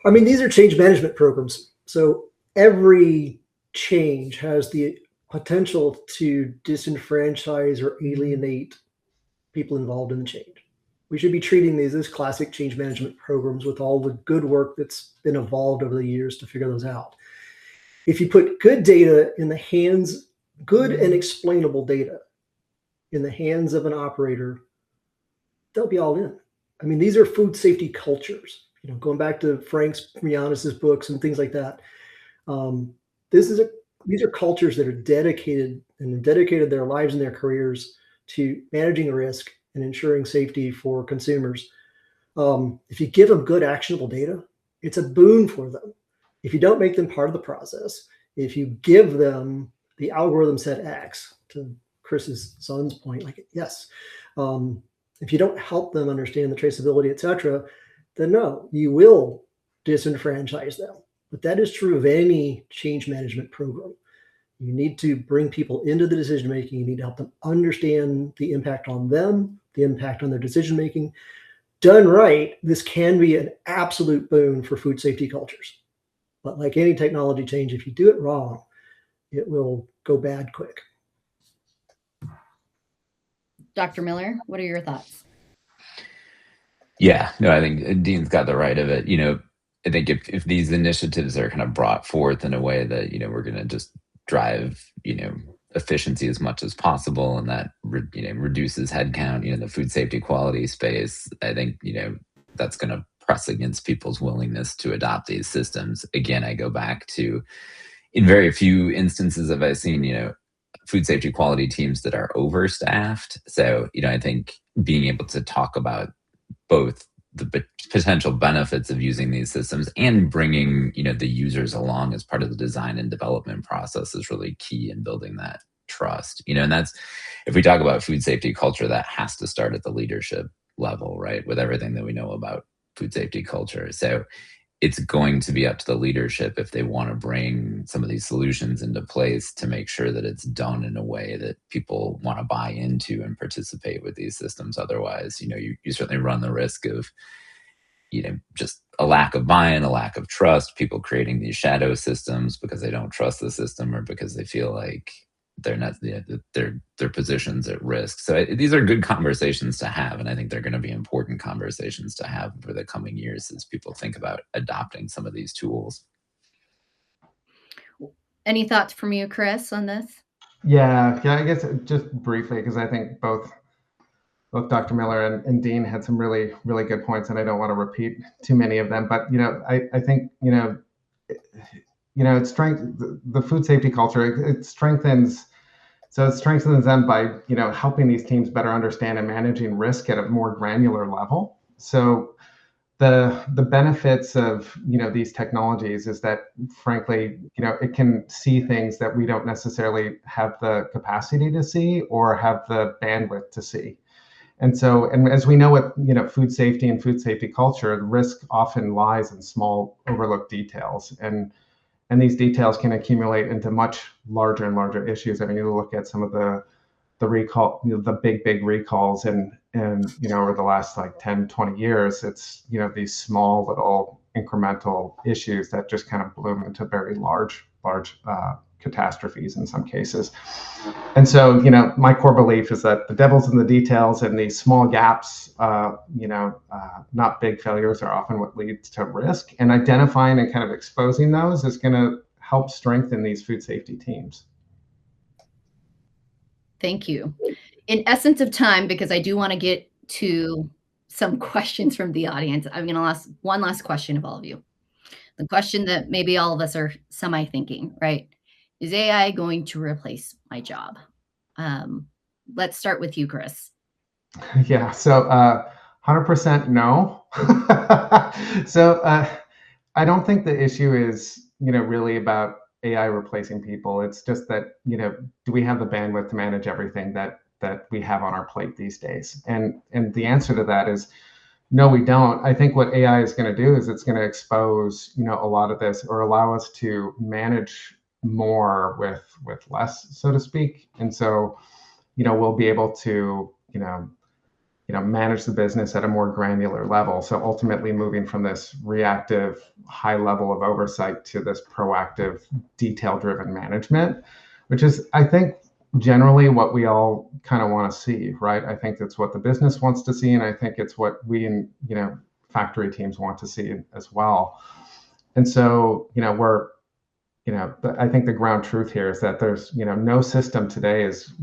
I mean, these are change management programs. So every change has the potential to disenfranchise or alienate people involved in the change. We should be treating these as classic change management programs with all the good work that's been evolved over the years to figure those out. If you put good data in the hands, good and explainable data in the hands of an operator, they'll be all in. I mean, these are food safety cultures. Going back to Frank's Mianis's books and things like that. These are cultures that are dedicated their lives and their careers to managing risk and ensuring safety for consumers. If you give them good actionable data, it's a boon for them. If you don't make them part of the process, if you give them the algorithm set X, to Chris's son's point, yes, if you don't help them understand the traceability, et cetera, then no, you will disenfranchise them. But that is true of any change management program. You need to bring people into the decision-making. You need to help them understand the impact on them, the impact on their decision-making. Done right, this can be an absolute boon for food safety cultures. But like any technology change, if you do it wrong, it will go bad quick. Dr. Miller, what are your thoughts? Yeah, no, I think Dean's got the right of it. I think if these initiatives are kind of brought forth in a way that, we're going to just drive, efficiency as much as possible, and that, reduces headcount, the food safety quality space, I think, that's going to press against people's willingness to adopt these systems. Again, I go back to, in very few instances have I seen, food safety quality teams that are overstaffed. So, I think being able to talk about both the potential benefits of using these systems and bringing, the users along as part of the design and development process is really key in building that trust. And that's, if we talk about food safety culture, that has to start at the leadership level, right? With everything that we know about food safety culture. So it's going to be up to the leadership if they want to bring some of these solutions into place to make sure that it's done in a way that people want to buy into and participate with these systems. Otherwise, you certainly run the risk of, just a lack of buy-in, a lack of trust, people creating these shadow systems because they don't trust the system or because they feel like they're not, their position's at risk. So these are good conversations to have, and I think they're going to be important conversations to have for the coming years as people think about adopting some of these tools. Any thoughts from you, Chris, on this? Yeah, I guess just briefly, because I think both Dr. Miller and Dean had some really, really good points, and I don't want to repeat too many of them. But I think it strengthens the food safety culture. It strengthens them by helping these teams better understand and managing risk at a more granular level. So the benefits of these technologies is that, frankly, it can see things that we don't necessarily have the capacity to see or have the bandwidth to see. And so, and as we know with food safety and food safety culture, the risk often lies in small overlooked details, and these details can accumulate into much larger and larger issues. I mean, you look at some of the recall, the big recalls, and over the last like 10, 20 years, it's these small little incremental issues that just kind of bloom into very large catastrophes in some cases. And so, my core belief is that the devil's in the details, and these small gaps, not big failures, are often what leads to risk. And identifying and kind of exposing those is going to help strengthen these food safety teams. Thank you. In essence of time, because I do want to get to some questions from the audience, I'm going to ask one last question of all of you. The question that maybe all of us are semi-thinking, right? Is AI going to replace my job? Let's start with you, Chris. Yeah, so 100% no. So I don't think the issue is, really about AI replacing people. It's just that, do we have the bandwidth to manage everything that we have on our plate these days? And the answer to that is no, we don't. I think what AI is going to do is it's going to expose, a lot of this, or allow us to manage more with less, so to speak. And so, we'll be able to, manage the business at a more granular level. So ultimately moving from this reactive high level of oversight to this proactive, detail-driven management, which is, I think, generally what we all kind of want to see, right? I think that's what the business wants to see, and I think it's what we in, factory teams want to see as well. And so, I think the ground truth here is that there's, no system today is,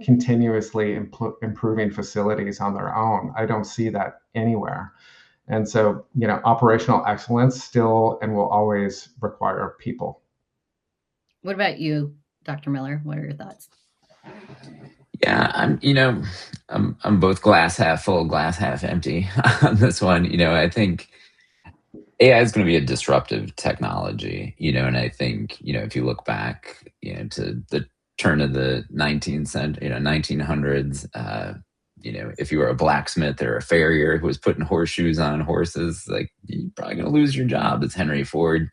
continuously improving facilities on their own. I don't see that anywhere. And so, operational excellence still and will always require people. What about you, Dr. Miller? What are your thoughts? Yeah, I'm both glass half full, glass half empty on this one. I think AI is going to be a disruptive technology, and I think, if you look back, to the turn of the 1900s, if you were a blacksmith or a farrier who was putting horseshoes on horses, like, you're probably going to lose your job as Henry Ford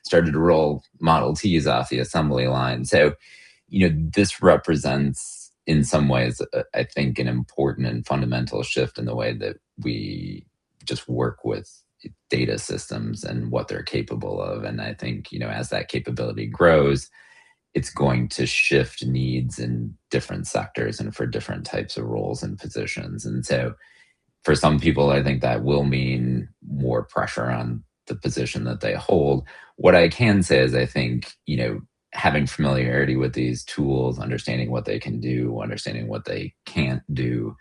started to roll Model Ts off the assembly line. So, this represents, in some ways, I think, an important and fundamental shift in the way that we just work with data systems and what they're capable of. And I think, as that capability grows, it's going to shift needs in different sectors and for different types of roles and positions. And so for some people, I think that will mean more pressure on the position that they hold. What I can say is I think, having familiarity with these tools, understanding what they can do, understanding what they can't do,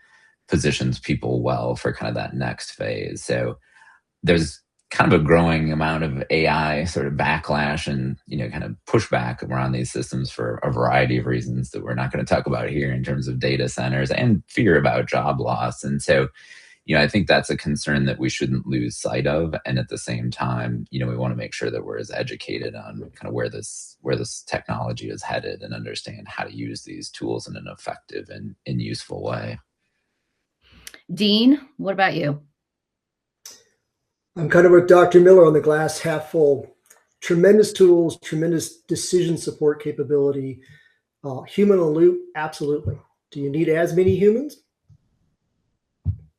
positions people well for kind of that next phase. So there's kind of a growing amount of AI sort of backlash and, kind of pushback around these systems for a variety of reasons that we're not going to talk about here, in terms of data centers and fear about job loss. And so, I think that's a concern that we shouldn't lose sight of. And at the same time, we want to make sure that we're as educated on kind of where this technology is headed and understand how to use these tools in an effective and useful way. Dean, what about you? I'm kind of with Dr. Miller on the glass half full. Tremendous tools, tremendous decision support capability. Human in the loop, absolutely. Do you need as many humans?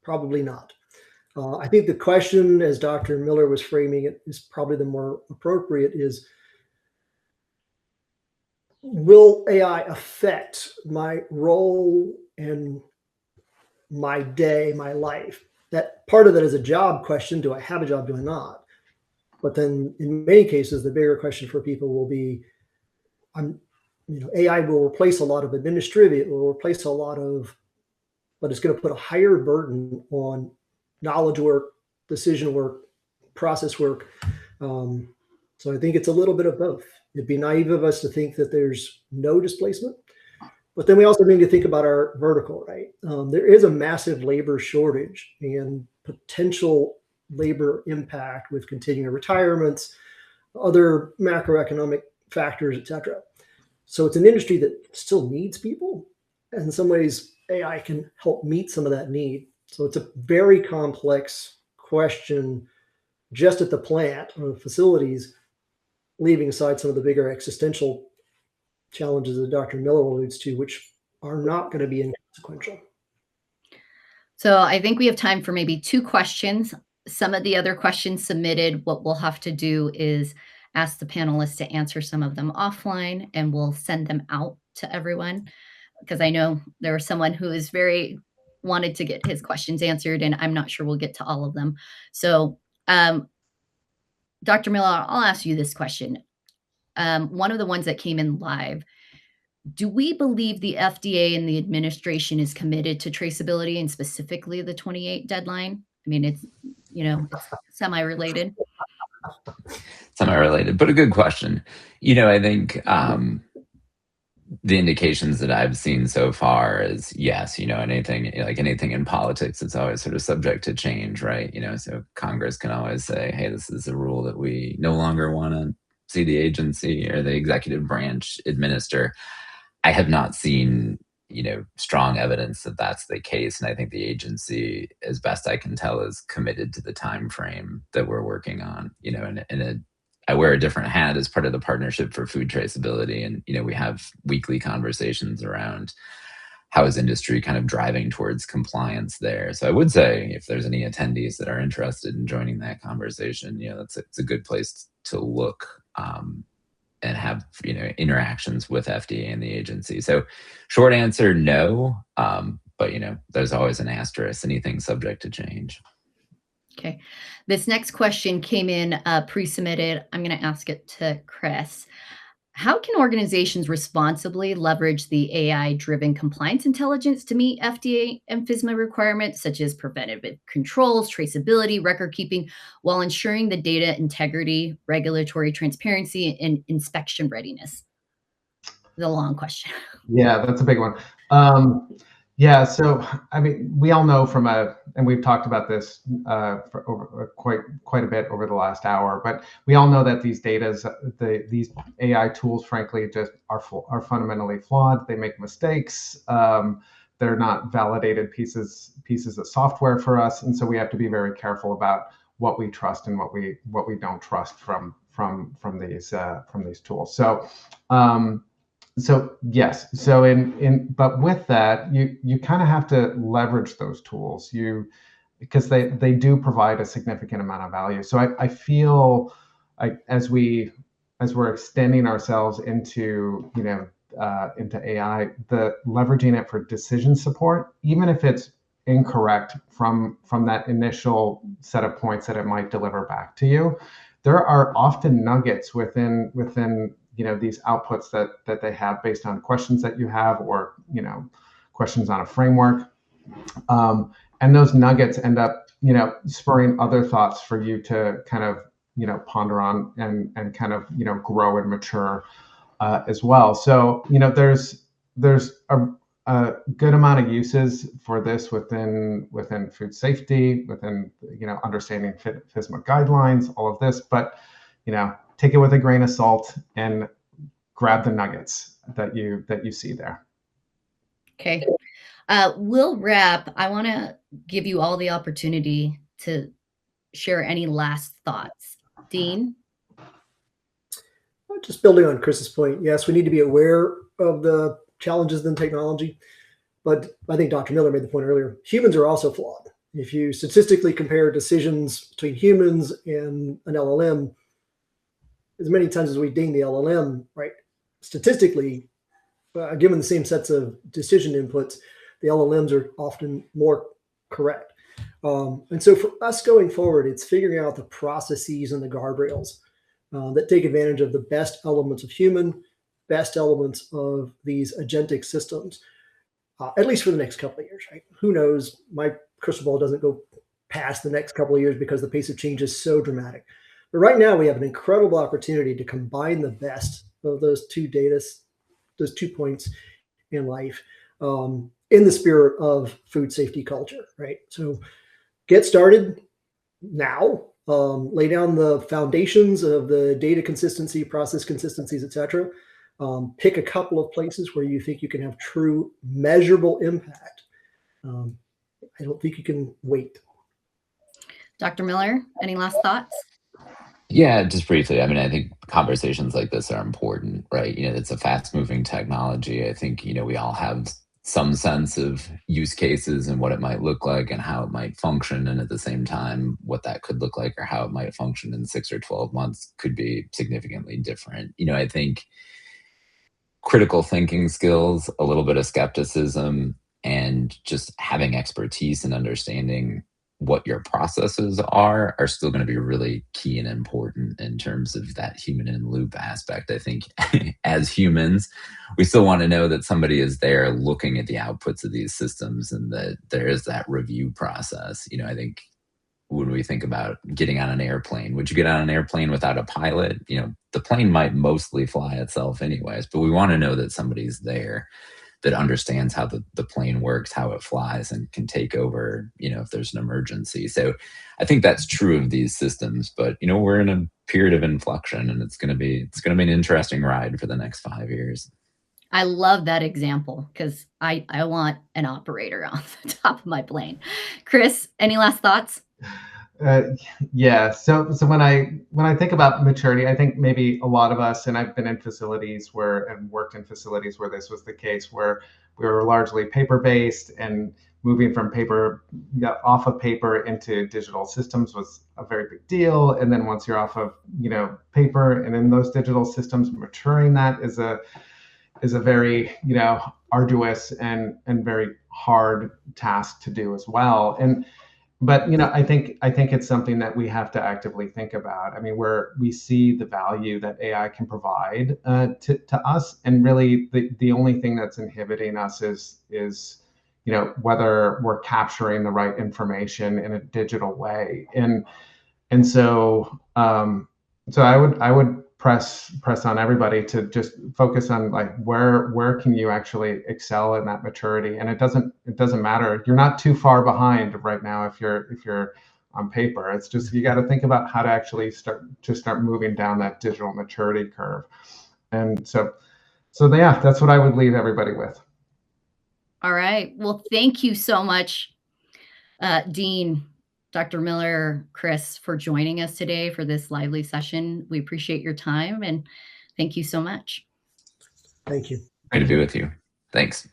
Probably not. I think the question, as Dr. Miller was framing it, is probably the more appropriate, is, will AI affect my role and my day, my life? That part of that is a job question. Do I have a job? Do I not? But then in many cases, the bigger question for people will be, AI will replace a lot of administrative, it will replace a lot of, but it's going to put a higher burden on knowledge work, decision work, process work. So I think it's a little bit of both. It'd be naive of us to think that there's no displacement. But then we also need to think about our vertical, right? There is a massive labor shortage and potential labor impact with continuing retirements, other macroeconomic factors, etc. So it's an industry that still needs people. And in some ways, AI can help meet some of that need. So it's a very complex question just at the plant or the facilities, leaving aside some of the bigger existential challenges that Dr. Miller alludes to, which are not going to be inconsequential. So I think we have time for maybe 2 questions. Some of the other questions submitted, what we'll have to do is ask the panelists to answer some of them offline, and we'll send them out to everyone, because I know there was someone who is very wanted to get his questions answered, and I'm not sure we'll get to all of them. So, Dr. Miller, I'll ask you this question. One of the ones that came in live, do we believe the FDA and the administration is committed to traceability and specifically the 28 deadline? I mean, it's semi-related. Semi-related, but a good question. I think the indications that I've seen so far is yes, anything in politics, it's always sort of subject to change, right? So Congress can always say, hey, this is a rule that we no longer want to see the agency or the executive branch administer. I have not seen, strong evidence that that's the case. And I think the agency, as best I can tell, is committed to the time frame that we're working on, I wear a different hat as part of the Partnership for Food Traceability. And, we have weekly conversations around how is industry kind of driving towards compliance there. So I would say if there's any attendees that are interested in joining that conversation, it's a good place to look and have, interactions with FDA and the agency. So short answer, no. But, there's always an asterisk, anything subject to change. Okay. This next question came in pre-submitted. I'm going to ask it to Chris. How can organizations responsibly leverage the AI-driven compliance intelligence to meet FDA and FSMA requirements, such as preventative controls, traceability, record keeping, while ensuring the data integrity, regulatory transparency, and inspection readiness? The long question. Yeah, that's a big one. Yeah, so I mean, we all know and we've talked about this for over quite a bit over the last hour, but we all know that these these AI tools, frankly, just are fundamentally flawed. They make mistakes. They're not validated pieces of software for us, and so we have to be very careful about what we trust and what we don't trust from these tools. So yes. So but with that, you kind of have to leverage those tools because they do provide a significant amount of value. So I feel like as we're extending ourselves into AI, the leveraging it for decision support, even if it's incorrect from that initial set of points that it might deliver back to you, there are often nuggets within these outputs that they have based on questions that you have or questions on a framework, and those nuggets end up spurring other thoughts for you to kind of ponder on and kind of grow and mature as well. So there's a good amount of uses for this within food safety, within understanding FSMA guidelines, all of this, but take it with a grain of salt and grab the nuggets that you see there. Okay. We'll wrap. I want to give you all the opportunity to share any last thoughts. Dean? Just building on Chris's point, yes, we need to be aware of the challenges in technology, but I think Dr. Miller made the point earlier, humans are also flawed. If you statistically compare decisions between humans and an LLM, as many times as we ding the LLM, right, statistically, given the same sets of decision inputs, the LLMs are often more correct. And so for us going forward, it's figuring out the processes and the guardrails that take advantage of the best elements of human, best elements of these agentic systems, at least for the next couple of years, right? Who knows? My crystal ball doesn't go past the next couple of years because the pace of change is so dramatic. But right now we have an incredible opportunity to combine the best of those two points in life in the spirit of food safety culture, right? So get started, now, lay down the foundations of the data consistency, process consistencies, etc. Pick a couple of places where you think you can have true measurable impact. I don't think you can wait. Dr. Miller, any last thoughts? Yeah, just briefly. I mean, I think conversations like this are important, right? It's a fast moving technology. I think, we all have some sense of use cases and what it might look like and how it might function. And at the same time, what that could look like or how it might function in 6 or 12 months could be significantly different. I think critical thinking skills, a little bit of skepticism, and just having expertise and understanding what your processes are still going to be really key and important in terms of that human in loop aspect. I think as humans, we still want to know that somebody is there looking at the outputs of these systems and that there is that review process. I think when we think about getting on an airplane, would you get on an airplane without a pilot? The plane might mostly fly itself anyways, but we want to know that somebody's there that understands how the plane works, how it flies, and can take over, if there's an emergency. So I think that's true of these systems, but we're in a period of inflection and it's gonna be an interesting ride for the next 5 years. I love that example because I want an operator on the top of my plane. Chris, any last thoughts? Uh, yeah. So when I think about maturity, I think maybe a lot of us, and I've been in facilities and worked in facilities where this was the case, where we were largely paper based, and moving from paper, off of paper into digital systems was a very big deal. And then once you're off of paper and in those digital systems, maturing that is a very arduous and very hard task to do as well. But I think it's something that we have to actively think about. I mean, where we see the value that AI can provide to us, and really the only thing that's inhibiting us is whether we're capturing the right information in a digital way. And so I would press on everybody to just focus on like where can you actually excel in that maturity. And it doesn't matter, you're not too far behind right now if you're on paper. It's just you got to think about how to actually start moving down that digital maturity curve. And so yeah, that's what I would leave everybody with. All right. Well, thank you so much, Dean, Dr. Miller, Chris, for joining us today for this lively session. We appreciate your time and thank you so much. Thank you. Great to be with you. Thanks.